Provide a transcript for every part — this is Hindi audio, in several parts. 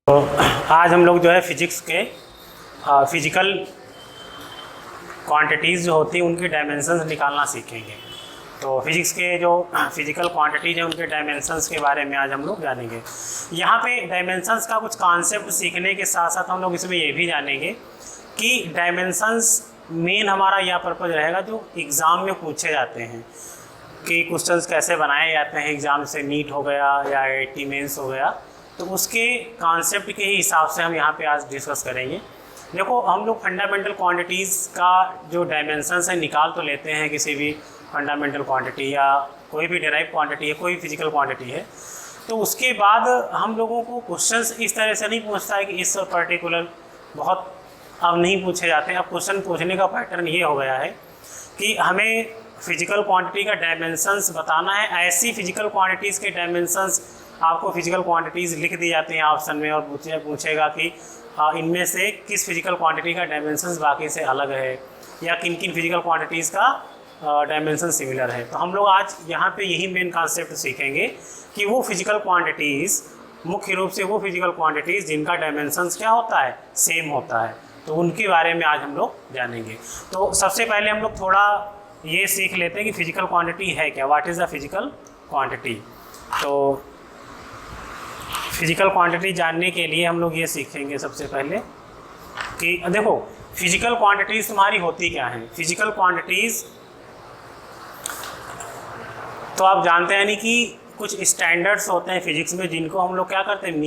तो आज हम लोग जो है फिजिक्स के फिजिकल क्वांटिटीज़ जो होती हैं उनकी डायमेंशंस निकालना सीखेंगे। तो फिजिक्स के जो फिजिकल क्वांटिटीज हैं उनके डायमेंशंस के बारे में आज हम लोग जानेंगे। यहाँ पे डायमेंशंस का कुछ कॉन्सेप्ट सीखने के साथ साथ हम लोग इसमें ये भी जानेंगे कि डायमेंशंस मेन हमारा यह पर्पज़ रहेगा जो एग्ज़ाम में पूछे जाते हैं कि क्वेश्चंस कैसे बनाए जाते हैं एग्ज़ाम से, नीट हो गया या IIT मेंस हो गया, तो उसके कॉन्सेप्ट के ही हिसाब से हम यहाँ पे आज डिस्कस करेंगे। देखो, हम लोग फंडामेंटल क्वांटिटीज़ का जो डायमेंशंस है निकाल तो लेते हैं किसी भी फंडामेंटल क्वांटिटी या कोई भी डेराइव क्वांटिटी है, कोई फिजिकल क्वांटिटी है, तो उसके बाद हम लोगों को क्वेश्चंस इस तरह से नहीं पूछता है कि इस पर्टिकुलर बहुत अब नहीं पूछे जाते हैं। अब क्वेश्चन पूछने का पैटर्न ये हो गया है कि हमें फिजिकल क्वांटिटी का डायमेंशंस बताना है। ऐसी फिजिकल क्वांटिटीज़ के डायमेंशंस आपको फिजिकल क्वांटिटीज़ लिख दी जाती हैं ऑप्शन में और पूछेगा कि इनमें से किस फिजिकल क्वांटिटी का डायमेंशंस बाकी से अलग है या किन किन फिजिकल क्वांटिटीज़ का डायमेंशन सिमिलर है। तो हम लोग आज यहाँ पे यही मेन कॉन्सेप्ट सीखेंगे कि वो फिजिकल क्वांटिटीज़, मुख्य रूप से वो फिजिकल क्वांटिटीज़ जिनका डायमेंशंस क्या होता है, सेम होता है, तो उनके बारे में आज हम लोग जानेंगे। तो सबसे पहले हम लोग थोड़ा ये सीख लेते हैं कि फिजिकल क्वांटिटी है क्या, what is the physical quantity. तो फिजिकल क्वांटिटी जानने के लिए हम लोग ये सीखेंगे सबसे पहले कि देखो फिजिकल क्वांटिटीज़ तुम्हारी होती क्या है। फिजिकल क्वांटिटीज़ तो आप जानते हैं नहीं कि कुछ स्टैंडर्ड्स होते हैं फिजिक्स में जिनको हम लोग क्या करते हैं,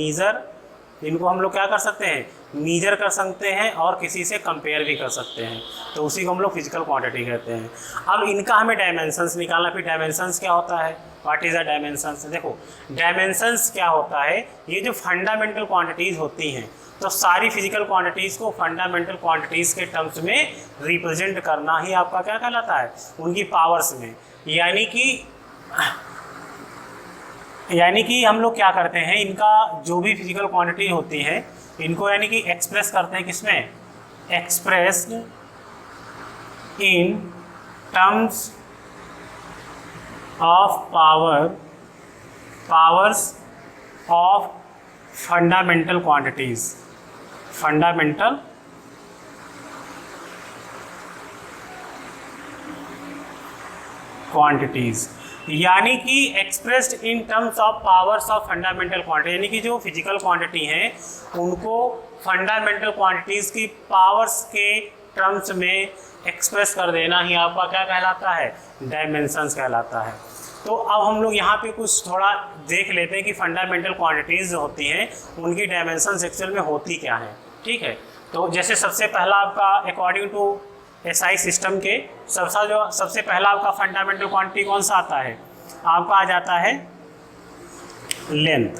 जिनको हम लोग क्या कर सकते हैं, मीजर कर सकते हैं और किसी से कंपेयर भी कर सकते हैं, तो उसी को हम लोग फिजिकल क्वांटिटी कहते हैं। अब इनका हमें डायमेंशंस निकालना। फिर डायमेंशंस क्या होता है, व्हाट इज़ द डायमेंशंस। देखो डायमेंशंस क्या होता है, ये जो फंडामेंटल क्वांटिटीज़ होती हैं, तो सारी फिजिकल क्वांटिटीज़ को फंडामेंटल क्वांटिटीज़ के टर्म्स में रिप्रेजेंट करना ही आपका क्या कहलाता है, उनकी पावर्स में। यानी कि हम लोग क्या करते हैं, इनका जो भी फिजिकल क्वांटिटी होती है इनको यानी कि एक्सप्रेस करते हैं किसमें, expressed in terms of powers of fundamental quantities, fundamental quantities, यानी कि expressed in terms of powers of fundamental quantity, यानी कि जो फिजिकल क्वांटिटी हैं उनको फंडामेंटल क्वांटिटीज़ की पावर्स के टर्म्स में एक्सप्रेस कर देना ही आपका क्या कहलाता है, डायमेंशंस कहलाता है। तो अब हम लोग यहाँ पे कुछ थोड़ा देख लेते हैं कि फंडामेंटल क्वांटिटीज़ जो होती हैं उनकी डायमेंशंस एक्चुअल में होती क्या है। ठीक है, तो जैसे सबसे पहला आपका अकॉर्डिंग टू SI सिस्टम के सबसे पहला आपका फंडामेंटल क्वांटिटी कौन सा आता है, आपका आ जाता है लेंथ।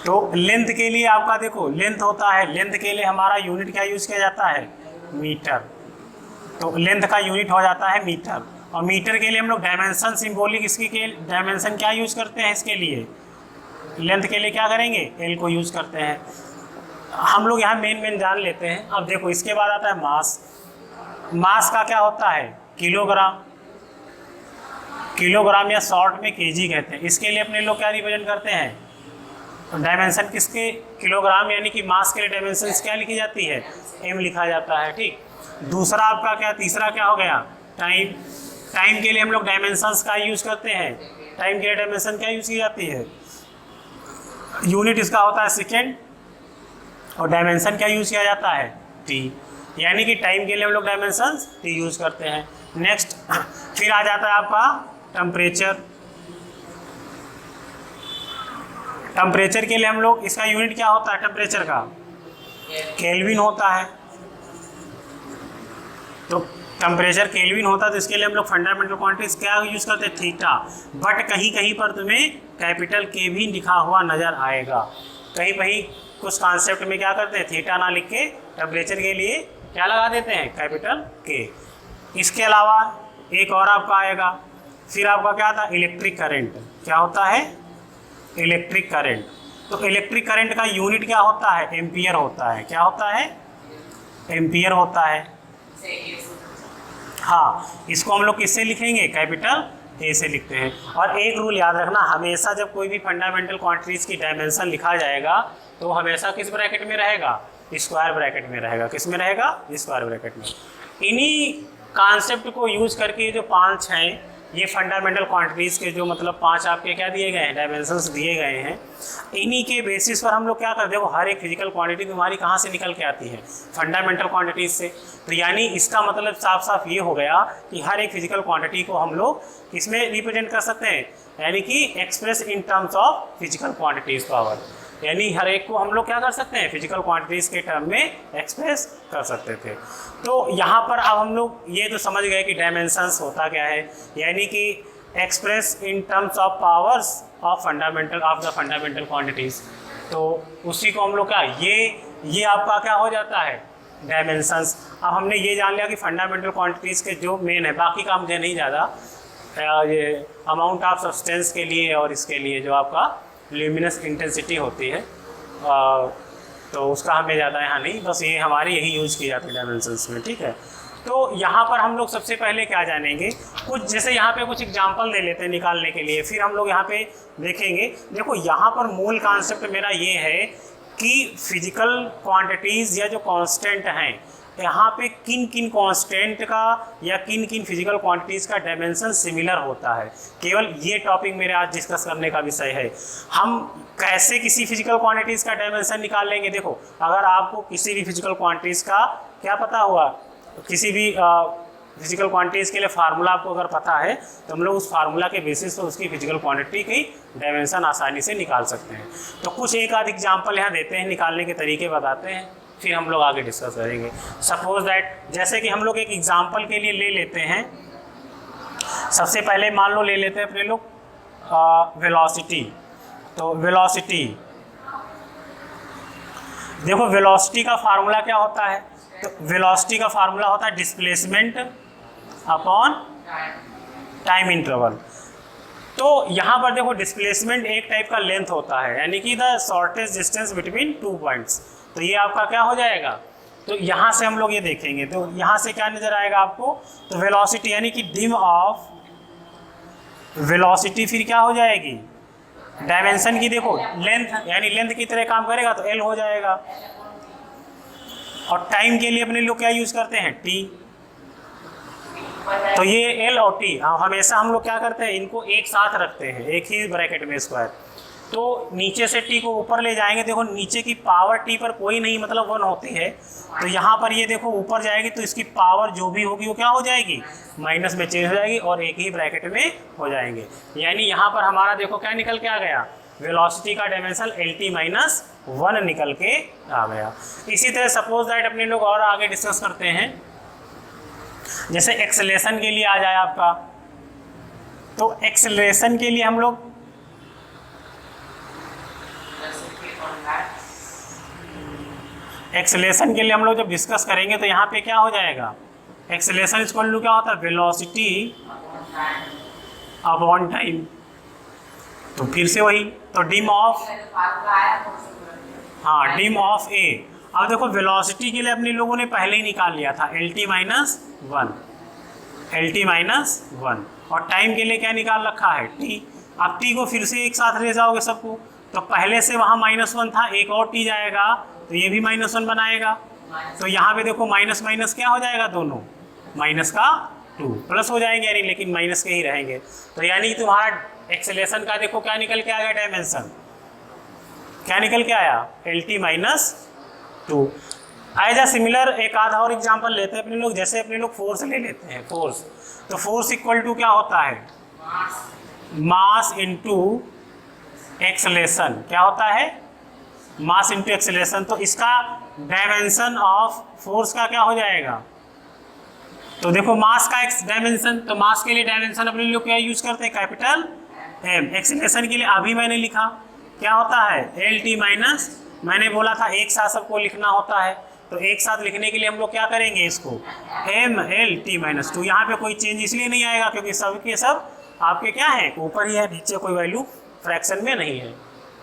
तो लेंथ के लिए आपका देखो लेंथ होता है, लेंथ के लिए हमारा यूनिट क्या यूज़ किया जाता है, मीटर। तो लेंथ का यूनिट हो जाता है मीटर, और मीटर के लिए हम लोग डायमेंशन सिंबॉलिक इसकी के डायमेंशन क्या यूज़ करते हैं, इसके लिए लेंथ के लिए क्या करेंगे, L को यूज़ करते हैं। हम लोग यहाँ मेन जान लेते हैं। अब देखो इसके बाद आता है मास। मास का क्या होता है, किलोग्राम, किलोग्राम या शॉर्ट में केजी कहते हैं। इसके लिए अपने लोग क्या रिप्रेजेंट करते हैं, डायमेंशन किसके, किलोग्राम, यानी कि मास के लिए डायमेंशन क्या लिखी जाती है, m लिखा जाता है। ठीक, दूसरा आपका क्या, तीसरा क्या हो गया, टाइम। टाइम के लिए हम लोग डायमेंशंस का यूज़ करते हैं। टाइम के लिए डायमेंशन क्या यूज़ की जाती है, यूनिट इसका होता है सेकेंड, और डायमेंशन क्या यूज़ किया जाता है, t, यानी कि टाइम के लिए हम लोग डायमेंशंस t यूज़ करते हैं। नेक्स्ट फिर आ जाता है आपका टेम्परेचर। टेम्परेचर के लिए हम लोग इसका यूनिट क्या होता है, टेम्परेचर का केल्विन होता है। तो टेम्परेचर केल्विन होता है, तो इसके लिए हम लोग फंडामेंटल क्वांटिटीज क्या यूज़ करते हैं, थीटा। बट कहीं कहीं पर तुम्हें कैपिटल K भी लिखा हुआ नज़र आएगा। कहीं कहीं कुछ कॉन्सेप्ट में क्या करते हैं, थीटा ना लिख के टेम्परेचर के लिए क्या लगा देते हैं, कैपिटल K। इसके अलावा एक और आपका आएगा, फिर आपका क्या आता है, इलेक्ट्रिक करंट। क्या होता है, इलेक्ट्रिक करंट। तो इलेक्ट्रिक करंट का यूनिट क्या होता है, एम्पियर होता है। क्या होता है, एम्पियर होता है। हाँ, इसको हम लोग किससे लिखेंगे, कैपिटल ए से लिखते हैं। और एक रूल याद रखना, हमेशा जब कोई भी फंडामेंटल क्वांटिटीज़ की डायमेंशन लिखा जाएगा तो हमेशा किस ब्रैकेट में रहेगा, स्क्वायर ब्रैकेट में रहेगा। किस में रहेगा, स्क्वायर ब्रैकेट में। इन्हीं कॉन्सेप्ट को यूज करके जो 5 हैं ये फंडामेंटल क्वांटिटीज़ के जो मतलब 5 आपके क्या दिए गए हैं, डायमेंशंस दिए गए हैं, इन्हीं के बेसिस पर हम लोग क्या करते हैं, हर एक फिजिकल क्वांटिटी तुम्हारी कहाँ से निकल के आती है, फंडामेंटल क्वांटिटीज़ से। तो यानी इसका मतलब साफ साफ ये हो गया कि हर एक फिजिकल क्वांटिटी को हम लोग किसमें रिप्रेजेंट कर सकते हैं, यानी कि express in terms of physical quantities power. यानी हर एक को हम लोग क्या कर सकते हैं, फिजिकल क्वांटिटीज़ के टर्म में एक्सप्रेस कर सकते थे। तो यहाँ पर अब हम लोग ये तो समझ गए कि डायमेंशंस होता क्या है, यानी कि express in terms of powers of the fundamental quantities. तो उसी को हम लोग क्या, ये आपका क्या हो जाता है, डायमेंशंस। अब हमने ये जान लिया कि फंडामेंटल क्वांटिटीज़ के जो मेन है, बाकी का मुझे नहीं ज़्यादा, ये अमाउंट ऑफ सब्सटेंस के लिए और इसके लिए जो आपका ल्यूमिनस इंटेंसिटी होती है, तो उसका हमें ज़्यादा यहाँ नहीं, बस ये हमारी यही यूज़ की जाती है डायमेंशंस में। ठीक है, तो यहाँ पर हम लोग सबसे पहले क्या जानेंगे, कुछ जैसे यहाँ पे कुछ एग्जांपल दे लेते हैं निकालने के लिए, फिर हम लोग यहाँ पे देखेंगे। देखो यहाँ पर मूल कॉन्सेप्ट मेरा ये है कि फिजिकल क्वांटिटीज़ या जो कांस्टेंट हैं, यहाँ पे किन किन कांस्टेंट का या किन किन फिजिकल क्वांटिटीज़ का डायमेंशन सिमिलर होता है, केवल ये टॉपिक मेरे आज डिस्कस करने का विषय है। हम कैसे किसी फिजिकल क्वांटिटीज़ का डायमेंशन निकाल लेंगे। देखो अगर आपको किसी भी फिजिकल क्वांटिटीज़ का क्या पता हुआ, किसी भी फिजिकल क्वांटिटीज़ के लिए फार्मूला आपको अगर पता है, तो हम लोग उस फार्मूला के बेसिस पर उसकी फिजिकल क्वांटिटी की डायमेंशन आसानी से निकाल सकते हैं। तो कुछ एक आध एग्जाम्पल यहाँ देते हैं, निकालने के तरीके बताते हैं, फिर हम लोग आगे डिस्कस करेंगे। सपोज दैट, जैसे कि हम लोग एक एग्जाम्पल के लिए ले लेते हैं, सबसे पहले मान लो ले लेते हैं अपने लोग वेलोसिटी। तो वेलोसिटी, देखो वेलोसिटी का फार्मूला क्या होता है, तो वेलोसिटी का फार्मूला होता है डिस्प्लेसमेंट अपॉन टाइम इंटरवल। तो यहाँ पर देखो डिस्प्लेसमेंट एक टाइप का लेंथ होता है, यानी कि the shortest distance between 2 points. तो ये आपका क्या हो जाएगा, तो यहाँ से हम लोग ये देखेंगे, तो यहाँ से क्या नजर आएगा आपको, तो वेलोसिटी यानी कि डिम ऑफ वेलोसिटी फिर क्या हो जाएगी, डायमेंशन की देखो लेंथ, यानी लेंथ की तरह काम करेगा तो एल हो जाएगा। और टाइम के लिए अपने लोग क्या यूज करते हैं, टी। तो ये एल और टी हमेशा हम लोग क्या करते हैं, इनको एक साथ रखते हैं एक ही ब्रैकेट में स्क्वायर। तो नीचे से टी को ऊपर ले जाएंगे, देखो नीचे की पावर टी पर कोई नहीं, मतलब 1 होती है। तो यहाँ पर ये देखो ऊपर जाएगी तो इसकी पावर जो भी होगी वो क्या हो जाएगी, माइनस में चेंज हो जाएगी और एक ही ब्रैकेट में हो जाएंगे। यानी यहाँ पर हमारा देखो क्या निकल के आ गया, वेलोसिटी का डायमेंशन LT-1 निकल के आ गया। इसी तरह सपोज दैट अपने लोग और आगे डिस्कस करते हैं, जैसे एक्सेलरेशन के लिए आ जाए आपका, तो एक्सेलरेशन के लिए हम लोग जब डिस्कस करेंगे तो यहाँ पे क्या हो जाएगा, एक्सेलरेशन इक्वल टू क्या होता है, वेलोसिटी अपॉन टाइम। तो फिर से वही, तो डिम ऑफ, हाँ डिम ऑफ ए। अब देखो वेलोसिटी के लिए अपने लोगों ने पहले ही निकाल लिया था LT-1, और टाइम के लिए क्या निकाल रखा है, टी। अब टी को फिर से एक साथ ले जाओगे सबको, तो पहले से वहाँ -1 था, एक और टी जाएगा तो ये भी -1 बनाएगा। तो यहाँ पे देखो माइनस माइनस क्या हो जाएगा, दोनों माइनस का 2 प्लस हो जाएंगे, यानी लेकिन माइनस के ही रहेंगे। तो यानी तुम्हारा एक्सेलरेशन का देखो क्या निकल के आ गया, डायमेंशन क्या निकल के आया, LT-2। एज अ सिमिलर एक आधा और एग्जांपल लेते हैं अपने लोग, जैसे अपने लोग फोर्स ले लेते हैं, फोर्स। तो फोर्स इक्वल टू क्या होता है, मास इनटू एक्सेलरेशन। क्या होता है, मास इनटू एक्सेलरेशन। तो इसका डायमेंशन ऑफ फोर्स का क्या हो जाएगा, तो देखो मास का डायमेंशन, तो मास के लिए डायमेंशन अपने लोग क्या यूज करते हैं, कैपिटल M। एक्सेलरेशन के लिए अभी मैंने लिखा क्या होता है, LT-, मैंने बोला था एक साथ सबको लिखना होता है, तो एक साथ लिखने के लिए हम लोग क्या करेंगे, इसको MLT-2। यहाँ पे कोई चेंज इसलिए नहीं आएगा क्योंकि सब के सब आपके क्या है, ऊपर ही है, नीचे कोई वैल्यू फ्रैक्शन में नहीं है।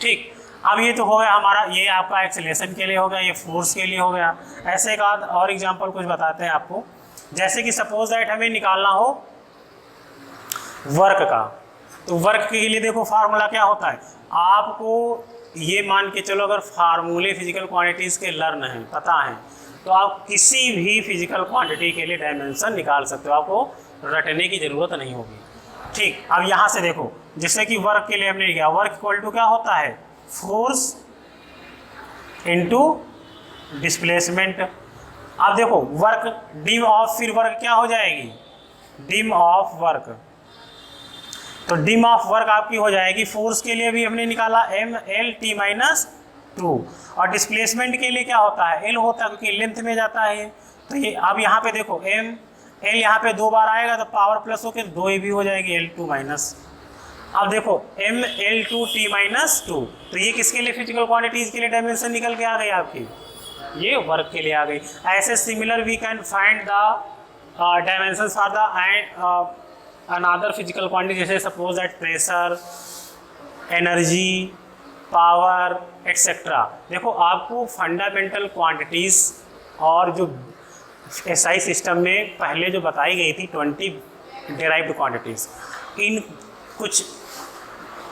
ठीक, अब ये तो हो गया हमारा, ये आपका एक्सेलरेशन के लिए हो गया, ये फोर्स के लिए हो गया। ऐसे एक आध और एग्जांपल कुछ बताते हैं आपको, जैसे कि सपोज दैट हमें निकालना हो वर्क का। तो वर्क के लिए देखो फार्मूला क्या होता है, आपको ये मान के चलो अगर फार्मूले फिजिकल क्वांटिटीज़ के लर्न हैं, पता है, तो आप किसी भी फिजिकल क्वांटिटी के लिए डायमेंशन निकाल सकते हो, आपको रटने की ज़रूरत नहीं होगी। ठीक, अब यहाँ से देखो, जैसे कि वर्क के लिए हमने लिखा, वर्क इक्वल टू क्या होता है, फोर्स इनटू डिस्प्लेसमेंट। अब देखो वर्क डिम ऑफ, फिर वर्क क्या हो जाएगी, डिम ऑफ वर्क। तो डिम ऑफ वर्क आपकी हो जाएगी, फोर्स के लिए भी हमने निकाला एम एल टी माइनस 2, और डिस्प्लेसमेंट के लिए क्या होता है, एल होता है, क्योंकि लेंथ में जाता है। तो ये अब यहाँ पे देखो एम एल यहाँ पे 2 बार आएगा तो पावर प्लस होकर 2 भी हो जाएगी, L2 माइनस। अब देखो M L two T minus 2, तो ये किसके लिए फिजिकल क्वांटिटीज के लिए डायमेंशन निकल के आ गई आपकी, ये वर्क के लिए आ गई। ऐसे similar we can find the dimensions for the another physical quantity, जैसे suppose that pressure, energy, power etcetera. देखो आपको फंडामेंटल क्वांटिटीज़ और जो एसआई सिस्टम में पहले जो बताई गई थी 20 डेराइव्ड क्वांटिटीज़, इन कुछ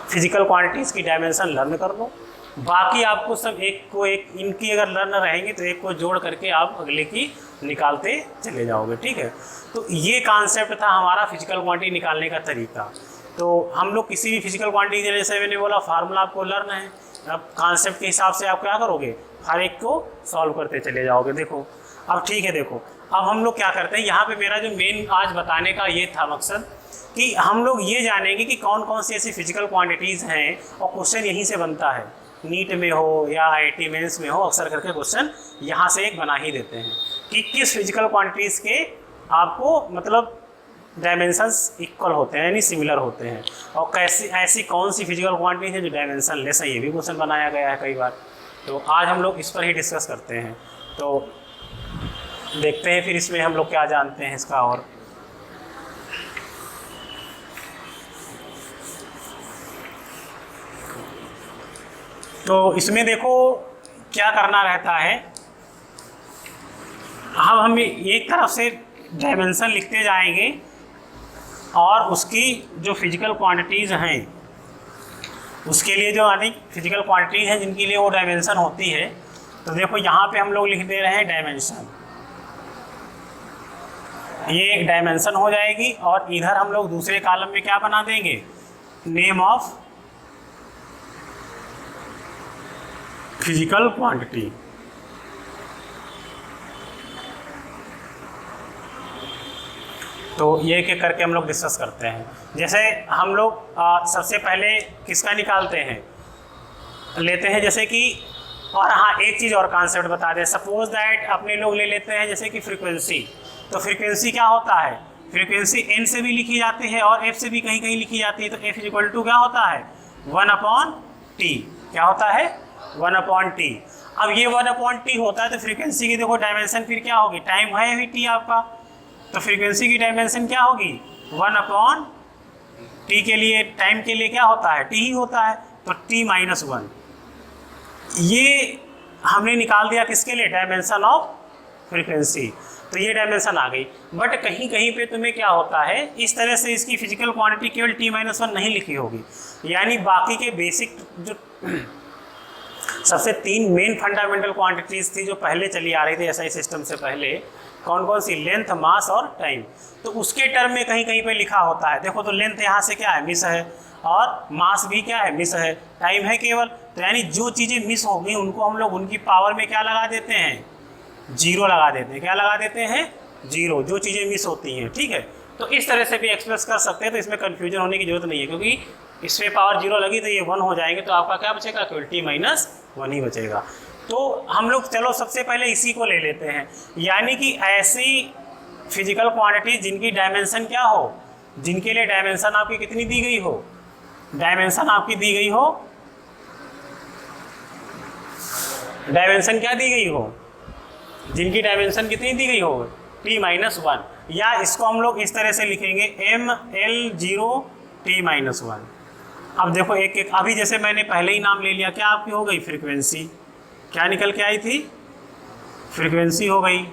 फिजिकल क्वांटिटीज़ की डायमेंशन लर्न कर लो, बाकी आपको सब एक को एक इनकी अगर लर्न रहेंगे तो एक को जोड़ करके आप अगले की निकालते चले जाओगे। ठीक है, तो ये कॉन्सेप्ट था हमारा फिजिकल क्वांटिटी निकालने का तरीका। तो हम लोग किसी भी फिजिकल क्वांटिटी, जैसे मैंने बोला फार्मूला आपको लर्न है, अब कॉन्सेप्ट के हिसाब से आप क्या करोगे, हर एक को सॉल्व करते चले जाओगे। देखो अब ठीक है, देखो अब हम लोग क्या करते हैं, यहाँ पे मेरा जो मेन आज बताने का ये था मकसद कि हम लोग ये जानेंगे कि कौन कौन सी ऐसी फिजिकल क्वांटिटीज़ हैं, और क्वेश्चन यहीं से बनता है, नीट में हो या आईआईटी मेंस में हो, अक्सर करके क्वेश्चन यहाँ से एक बना ही देते हैं कि किस फिजिकल क्वांटिटीज़ के आपको मतलब डायमेंशंस इक्वल होते हैं, यानी सिमिलर होते हैं, और कैसी ऐसी कौन सी फिजिकल क्वांटिटी है जो डायमेंशन लेस है, ये भी क्वेश्चन बनाया गया है कई बार। तो आज हम लोग इस पर ही डिस्कस करते हैं, तो देखते हैं फिर इसमें हम लोग क्या जानते हैं इसका। और तो इसमें देखो क्या करना रहता है, हम एक तरफ से डायमेंशन लिखते जाएंगे और उसकी जो फिजिकल क्वांटिटीज़ हैं उसके लिए जो अनेक फिजिकल क्वांटिटीज़ हैं जिनके लिए वो डायमेंशन होती है। तो देखो यहाँ पे हम लोग लिख दे रहे हैं डायमेंशन, ये एक डायमेंशन हो जाएगी, और इधर हम लोग दूसरे कॉलम में क्या बना देंगे, नेम ऑफ फिजिकल क्वांटिटी। तो ये एक एक करके हम लोग डिस्कस करते हैं। जैसे हम लोग सबसे पहले किसका निकालते हैं, लेते हैं जैसे कि, और हाँ एक चीज़ और कॉन्सेप्ट बता दें, सपोज दैट अपने लोग ले लेते हैं जैसे कि फ्रीक्वेंसी। तो फ्रीक्वेंसी क्या होता है, फ्रीक्वेंसी एन से भी लिखी जाती है और एफ से भी कहीं कहीं लिखी जाती है। तो एफ इक्वल टू क्या होता है, 1/t। क्या होता है, 1/t। अब ये 1/t होता है तो फ्रीक्वेंसी की देखो डायमेंशन फिर क्या होगी, टाइम है अभी टी आपका, तो फ्रीक्वेंसी की डायमेंशन क्या होगी, 1/t के लिए टाइम के लिए क्या होता है, टी ही होता है, तो t-1। ये हमने निकाल दिया किसके लिए, डायमेंशन ऑफ फ्रीक्वेंसी। तो ये डायमेंशन आ गई। बट कहीं कहीं पे तुम्हें क्या होता है, इस तरह से इसकी फिजिकल क्वांटिटी केवल t-1 नहीं लिखी होगी, यानी बाकी के बेसिक जो सबसे 3 मेन फंडामेंटल क्वांटिटीज़ थी जो पहले चली आ रही थी एसआई सिस्टम से पहले, कौन कौन सी, लेंथ, मास और टाइम, तो उसके टर्म में कहीं कहीं पे लिखा होता है। देखो तो लेंथ यहाँ से क्या है, मिस है, और मास भी क्या है, मिस है, टाइम है केवल। तो यानी जो चीज़ें मिस हो गई उनको हम लोग उनकी पावर में क्या लगा देते हैं, 0 लगा देते हैं। क्या लगा देते हैं, 0, जो चीज़ें मिस होती हैं। ठीक है, तो इस तरह से भी एक्सप्रेस कर सकते हैं, तो इसमें कन्फ्यूजन होने की जरूरत नहीं है, क्योंकि इसमें पावर 0 लगी तो ये 1 हो जाएंगे, तो आपका क्या बचेगा, केवल t-1 ही बचेगा। तो हम लोग चलो सबसे पहले इसी को ले लेते हैं, यानी कि ऐसी फिजिकल क्वांटिटी जिनकी डायमेंशन क्या हो, जिनके लिए डायमेंशन आपकी कितनी दी गई हो, डायमेंशन आपकी दी गई हो, डायमेंशन क्या दी गई हो, जिनकी डायमेंशन कितनी दी गई हो, t-1, या इसको हम लोग इस तरह से लिखेंगे ml0 t-1। अब देखो एक एक, अभी जैसे मैंने पहले ही नाम ले लिया, क्या आपकी हो गई, फ्रीक्वेंसी, क्या निकल के आई थी, फ्रीक्वेंसी हो गई।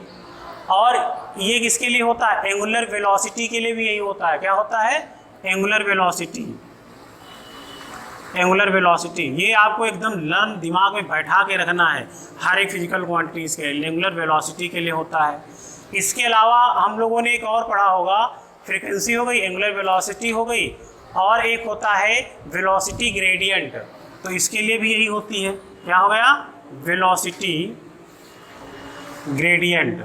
और ये किसके लिए होता है, एंगुलर वेलोसिटी के लिए भी यही होता है, क्या होता है, एंगुलर वेलोसिटी। एंगुलर वेलोसिटी ये आपको एकदम लर्न दिमाग में बैठा के रखना है, हर एक फिजिकल क्वांटिटीज़ के लिए एंगुलर वेलोसिटी के लिए होता है। इसके अलावा हम लोगों ने एक और पढ़ा होगा, फ्रीक्वेंसी हो गई, एंगुलर वेलोसिटी हो गई, और एक होता है वेलोसिटी ग्रेडियंट। तो इसके लिए भी यही होती है, क्या हो गया, वेलोसिटी ग्रेडियंट।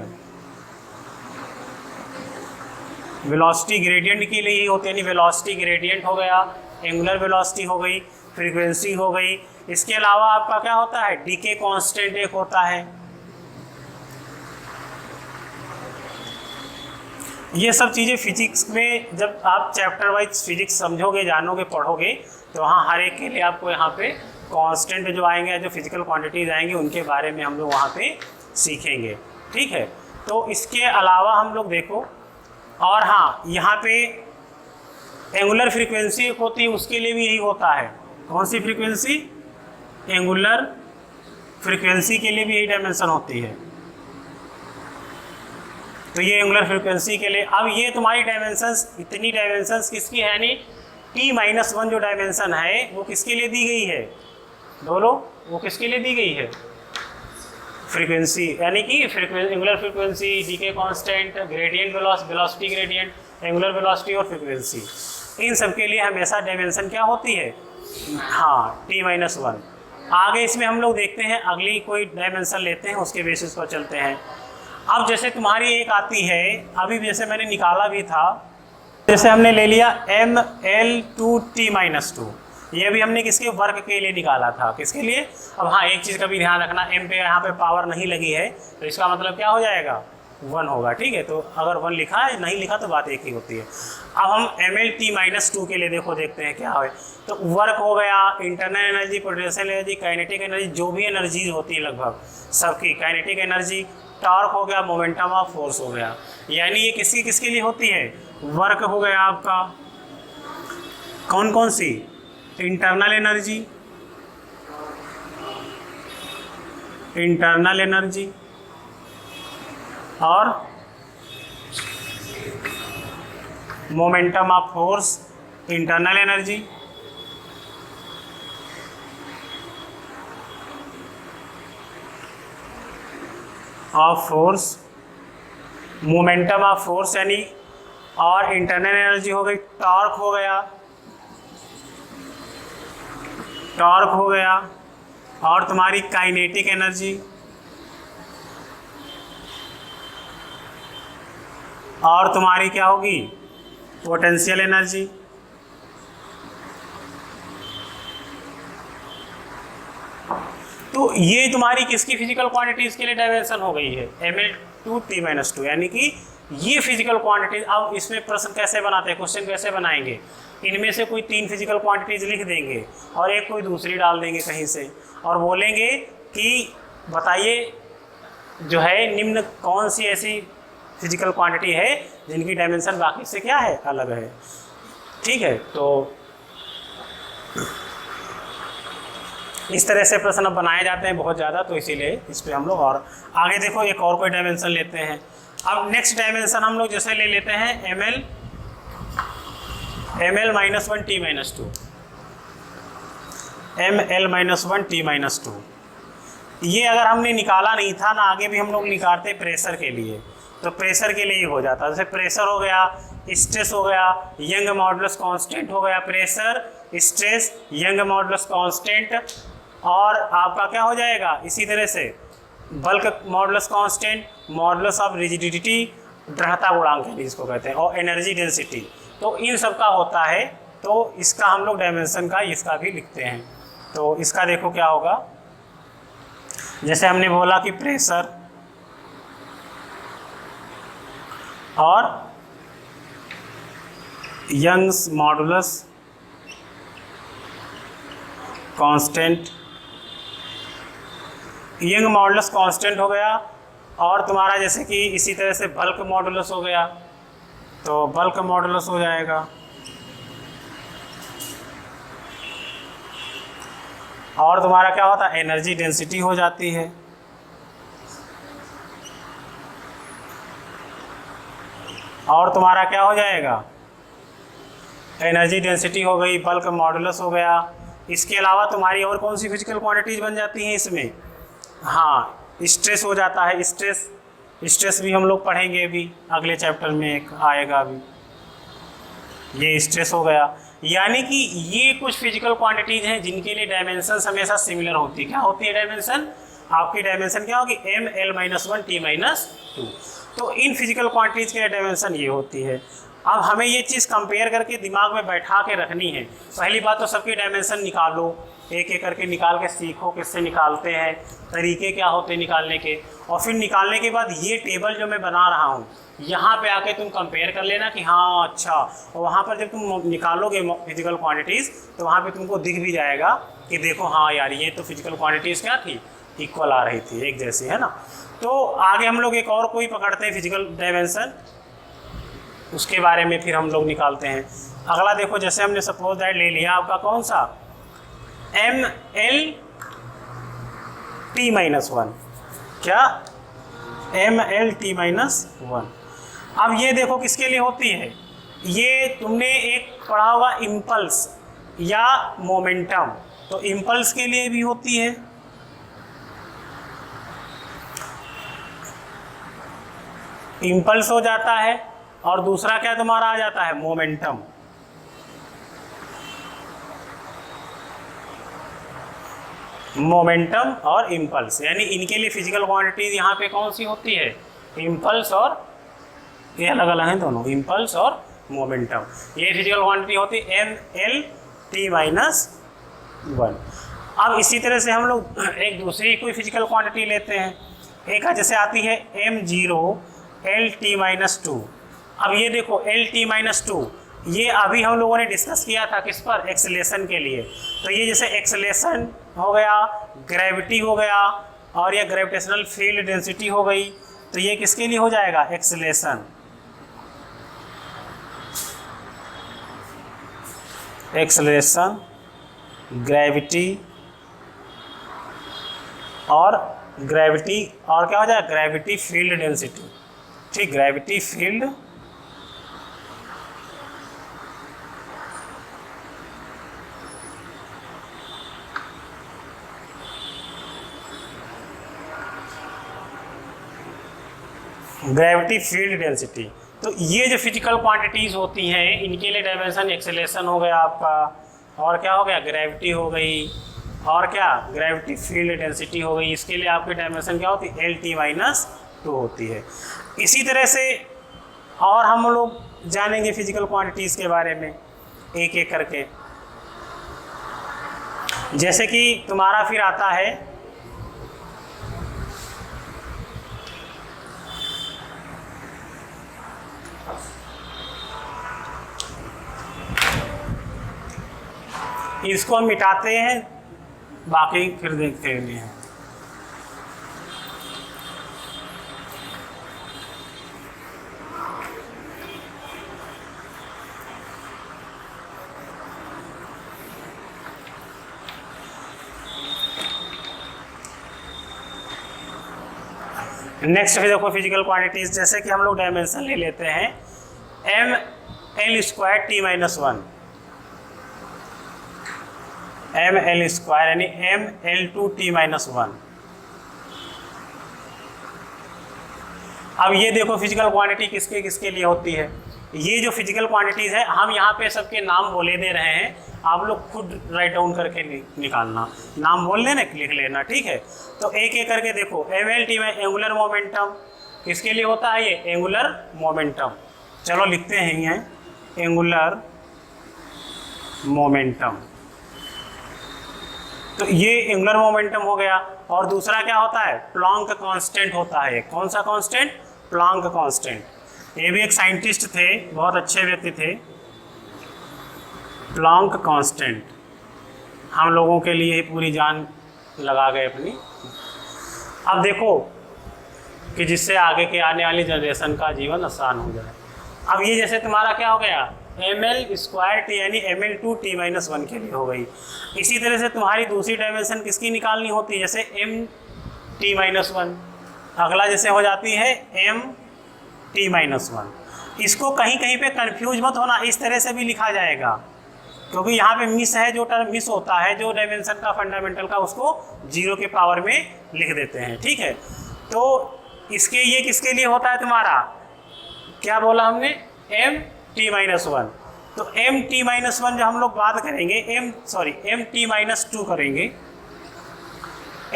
वेलोसिटी ग्रेडियंट के लिए यही होते हैं, यानी वेलोसिटी ग्रेडियंट हो गया, एंगुलर वेलोसिटी हो गई, फ्रीक्वेंसी हो गई। इसके अलावा आपका क्या होता है, डीके कांस्टेंट एक होता है। ये सब चीज़ें फिजिक्स में जब आप चैप्टर वाइज फिजिक्स समझोगे, जानोगे, पढ़ोगे, तो वहाँ हर एक के लिए आपको यहाँ पे कांस्टेंट जो आएंगे, जो फिजिकल क्वांटिटीज आएंगी, उनके बारे में हम लोग वहाँ पे सीखेंगे। ठीक है, तो इसके अलावा हम लोग देखो, और हाँ यहाँ पे एंगुलर फ्रीक्वेंसी एक होती है, उसके लिए भी यही होता है। कौन सी फ्रीक्वेंसी, एंगुलर फ्रीक्वेंसी के लिए भी यही डायमेंशन होती है। तो ये एंगुलर फ्रीक्वेंसी के लिए, अब ये तुम्हारी डायमेंशंस, इतनी डायमेंशंस किसकी है, यानी t-1 जो डायमेंशन है वो किसके लिए दी गई है, बोलो, वो किसके लिए दी गई है, फ्रीक्वेंसी, यानी कि angular frequency, decay constant, gradient velocity gradient, angular velocity और फ्रीक्वेंसी, इन सब के लिए हमेशा डायमेंशन क्या होती है, हाँ, t-1। आगे इसमें हम लोग देखते हैं, अगली कोई डायमेंशन लेते हैं, उसके बेसिस पर चलते हैं। अब जैसे तुम्हारी एक आती है, अभी जैसे मैंने निकाला भी था, जैसे हमने ले लिया ml2t-2, ये भी हमने किसके, वर्क के लिए निकाला था, किसके लिए। अब हाँ, एक चीज़ का भी ध्यान रखना, m पे यहाँ पे पावर नहीं लगी है, तो इसका मतलब क्या हो जाएगा, 1 होगा। ठीक है, तो अगर 1 लिखा है, नहीं लिखा तो बात एक ही होती है। अब हम mlt-2 के लिए देखते हैं क्या है। तो वर्क हो गया, internal energy, potential energy, kinetic energy, जो भी एनर्जी होती है लगभग सबकी, काइनेटिक एनर्जी, टॉर्क हो गया, मोमेंटम ऑफ फोर्स हो गया, यानी ये किसके लिए होती है, वर्क हो गया आपका। कौन कौन सी, इंटरनल एनर्जी, इंटरनल एनर्जी और momentum of force, internal energy of force, momentum of force यानी, और इंटरनल एनर्जी हो गई, टॉर्क हो गया, टॉर्क हो गया, और तुम्हारी काइनेटिक एनर्जी, और तुम्हारी क्या होगी, पोटेंशियल एनर्जी। तो ये तुम्हारी किसकी फिजिकल क्वांटिटीज के लिए डायमेंशन हो गई है, ml2t-2, यानी कि ये फिजिकल क्वांटिटीज। अब इसमें प्रश्न कैसे बनाते हैं, क्वेश्चन कैसे बनाएंगे, इनमें से कोई 3 फिजिकल क्वांटिटीज लिख देंगे और एक कोई दूसरी डाल देंगे कहीं से, और बोलेंगे कि बताइए जो है निम्न कौन सी ऐसी फिजिकल क्वांटिटी है जिनकी डायमेंशन बाकी से क्या है, अलग है। ठीक है, तो इस तरह से प्रश्न अब बनाए जाते हैं बहुत ज़्यादा, तो इसीलिए इस पर हम लोग, और आगे देखो एक और कोई डायमेंशन लेते हैं। अब नेक्स्ट डायमेंशन हम लोग जैसे ले लेते हैं ml-1t-2, ml-1t-2। ये अगर हमने निकाला नहीं था ना, आगे भी हम लोग निकालते प्रेशर के लिए, तो प्रेशर के लिए ही हो जाता है। जैसे प्रेशर हो गया, स्ट्रेस हो गया, यंग मॉडुलस कांस्टेंट हो गया, pressure, stress, young modulus constant, और आपका क्या हो जाएगा इसी तरह से bulk modulus constant, modulus of rigidity, दृढ़ता गुणांक है जिसको कहते हैं, और एनर्जी डेंसिटी। तो इन सब का होता है, तो इसका हम लोग डायमेंशन का इसका भी लिखते हैं। तो इसका देखो क्या होगा, जैसे हमने बोला कि प्रेशर और Young's modulus constant, Young modulus constant हो गया, और तुम्हारा जैसे कि इसी तरह से बल्क मॉडुलस हो गया, तो बल्क मॉडुलस हो जाएगा, और तुम्हारा क्या होता है, एनर्जी डेंसिटी हो जाती है, और तुम्हारा क्या हो जाएगा, एनर्जी डेंसिटी हो गई, बल्क मॉडुलस हो गया। इसके अलावा तुम्हारी और कौन सी फिजिकल क्वांटिटीज बन जाती हैं इसमें? हाँ, स्ट्रेस हो जाता है। स्ट्रेस भी हम लोग पढ़ेंगे अभी अगले चैप्टर में, एक आएगा अभी, ये स्ट्रेस हो गया। यानी कि ये कुछ फिजिकल क्वांटिटीज हैं जिनके लिए डायमेंशन हमेशा सिमिलर होती है। क्या होती है डायमेंशन? आपकी डायमेंशन क्या होगी? ml-1 t-2। तो इन फिजिकल क्वांटिटीज के डायमेंशन ये होती है। अब हमें ये चीज़ कंपेयर करके दिमाग में बैठा के रखनी है। पहली बात तो सबके डायमेंशन निकालो, एक एक करके निकाल के सीखो किससे निकालते हैं, तरीके क्या होते हैं निकालने के। और फिर निकालने के बाद ये टेबल जो मैं बना रहा हूँ यहाँ पे आके तुम कंपेयर कर लेना कि हाँ अच्छा, और वहाँ पर जब तुम निकालोगे फिजिकल क्वांटिटीज़ तो वहाँ पे तुमको दिख भी जाएगा कि देखो हाँ यार ये तो फिजिकल क्वांटिटीज़ क्या थी, इक्वल आ रही थी, एक जैसी, है ना। तो आगे हम लोग एक और कोई पकड़ते हैं फिजिकल डायमेंशन, उसके बारे में फिर हम लोग निकालते हैं। अगला देखो, जैसे हमने सपोज दैट ले लिया आपका कौन सा ml-t-1, क्या ml-t-1। अब ये देखो किसके लिए होती है? ये तुमने एक पढ़ा होगा इम्पल्स या मोमेंटम, तो इम्पल्स के लिए भी होती है। इम्पल्स हो जाता है और दूसरा क्या तुम्हारा आ जाता है? मोमेंटम। मोमेंटम और इम्पल्स, यानी इनके लिए फिजिकल क्वांटिटीज यहाँ पे कौन सी होती है? इम्पल्स, और ये अलग अलग हैं दोनों, इम्पल्स और मोमेंटम। ये फिजिकल क्वांटिटी होती है ml-t-1। अब इसी तरह से हम लोग एक दूसरी कोई फिजिकल क्वांटिटी लेते हैं। एक जैसे आती है m0l-t-2। अब ये देखो l-t-2, ये अभी हम लोगों ने डिस्कस किया था किस पर? एक्सेलेरेशन के लिए। तो ये जैसे एक्सेलेरेशन हो गया, ग्रेविटी हो गया, और ये ग्रेविटेशनल फील्ड डेंसिटी हो गई, तो ये किसके लिए हो जाएगा? एक्सेलेरेशन। एक्सेलरेशन, ग्रेविटी और ग्रेविटी, और क्या हो जाएगा? Gravity field density. ठीक, gravity field gravity field density. तो ये जो फिजिकल क्वांटिटीज़ होती हैं इनके लिए डायमेंशन एक्सेलरेशन हो गया आपका, और क्या हो गया? ग्रेविटी हो गई, और क्या? ग्रेविटी फील्ड डेंसिटी हो गई। इसके लिए आपकी डायमेंशन क्या होती है? l-t-2 होती है। इसी तरह से और हम लोग जानेंगे फिजिकल क्वांटिटीज़ के बारे में एक एक करके। जैसे कि तुम्हारा फिर आता है इसको हम मिटाते हैं, बाकी फिर देखते हैं। नेक्स्ट फिर देखो फिजिकल क्वांटिटीज, जैसे कि हम लोग डायमेंशन ले लेते हैं ml2t-1, ml2 यानी ml2t-1। अब ये देखो फिजिकल क्वांटिटी किसके किसके लिए होती है। ये जो फिजिकल क्वांटिटीज है हम यहाँ पे सबके नाम बोले दे रहे हैं, आप लोग खुद राइट डाउन करके निकालना, नाम बोल लेना, लिख लेना, ठीक है। तो एक एक करके देखो, ml-t में एंगुलर मोमेंटम किसके लिए होता है? ये एंगुलर मोमेंटम। चलो लिखते हैं ये एंगुलर मोमेंटम। तो ये एंगुलर मोमेंटम हो गया। और दूसरा क्या होता है? प्लैंक कांस्टेंट होता है। कौन सा कांस्टेंट? Planck constant. ये भी एक साइंटिस्ट थे, बहुत अच्छे व्यक्ति थे, प्लैंक कांस्टेंट। हम लोगों के लिए पूरी जान लगा गए अपनी। अब देखो कि जिससे आगे के आने वाली जनरेशन का जीवन आसान हो जाए। अब ये जैसे तुम्हारा क्या हो गया? ml2t यानी ml2t-1 के लिए हो गई। इसी तरह से तुम्हारी दूसरी डायमेंशन किसकी निकालनी होती है? जैसे mt-1। अगला जैसे हो जाती है mt-1। इसको कहीं कहीं पे कंफ्यूज मत होना, इस तरह से भी लिखा जाएगा, क्योंकि यहाँ पे मिस है, जो टर्म मिस होता है जो डायमेंशन का फंडामेंटल का, उसको 0 के पावर में लिख देते हैं। ठीक है, तो इसके ये किसके लिए होता है तुम्हारा, क्या बोला हमने, mt-1। तो mt-1 जो हम लोग बात करेंगे mt-2 करेंगे,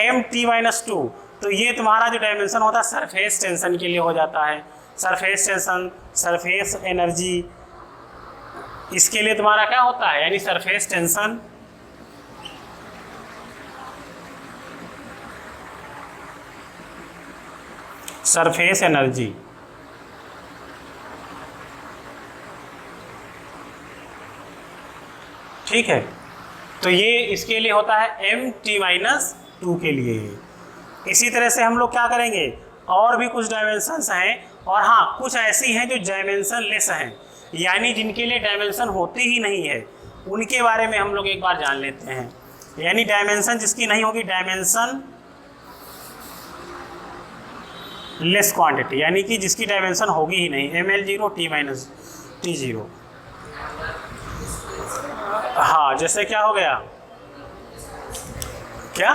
mt-2, तो ये तुम्हारा जो डायमेंशन होता है सरफेस टेंशन के लिए हो जाता है। सरफेस टेंशन, सरफेस एनर्जी, इसके लिए तुम्हारा क्या होता है, यानी सरफेस टेंशन, सरफेस एनर्जी। ठीक है, तो ये इसके लिए होता है mt-2 के लिए। इसी तरह से हम लोग क्या करेंगे, और भी कुछ डायमेंशंस हैं, और हाँ कुछ ऐसी हैं जो डायमेंशन लेस हैं, यानी जिनके लिए डायमेंशन होती ही नहीं है, उनके बारे में हम लोग एक बार जान लेते हैं। यानी डायमेंशन जिसकी नहीं होगी, डायमेंशन लेस क्वांटिटी, यानी कि जिसकी डायमेंशन होगी ही नहीं, ml0 t-0। हाँ, जैसे क्या हो गया, क्या,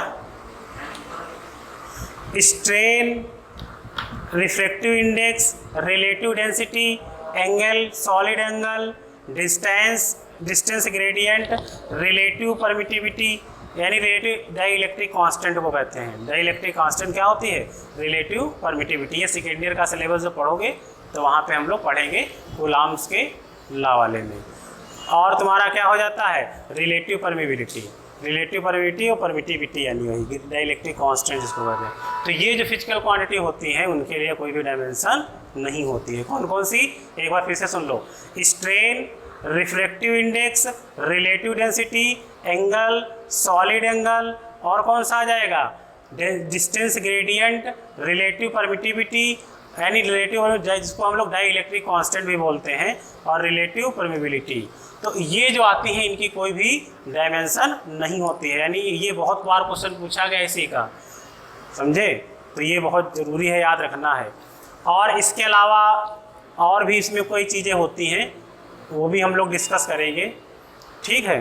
strain, refractive index, relative density, angle, solid angle, distance gradient, relative permittivity, यानी रिलेटिव डाइलेक्ट्रिक कांस्टेंट को कहते हैं। डाइलेक्ट्रिक कांस्टेंट क्या होती है, रिलेटिव परमिटिविटी। ये सेकेंड ईयर का सिलेबस जो पढ़ोगे तो वहाँ पे हम लोग पढ़ेंगे कूलॉम्स के लॉ वाले में। और तुम्हारा क्या हो जाता है, रिलेटिव परमिबिलिटी, रिलेटिव परमिटिविटी और परमिटिविटी, यानी वही डाइलेक्ट्रिक कांस्टेंट जिसको कहते हैं। तो ये जो फिजिकल क्वांटिटी होती है उनके लिए कोई भी डायमेंशन नहीं होती है। कौन कौन सी, एक बार फिर से सुन लो, strain, refractive index, relative density, angle, solid angle, और कौन सा आ जाएगा, डिस्टेंस ग्रेडियंट, रिलेटिव परमिटिविटी, यानी रिलेटिव जिसको हम लोग डाइलेक्ट्रिक कांस्टेंट भी बोलते हैं, और रिलेटिव परमिबिलिटी। तो ये जो आती हैं इनकी कोई भी डायमेंशन नहीं होती है, यानी ये बहुत बार क्वेश्चन पूछा गया इसी का, समझे, तो ये बहुत ज़रूरी है, याद रखना है। और इसके अलावा और भी इसमें कोई चीज़ें होती हैं वो भी हम लोग डिस्कस करेंगे। ठीक है।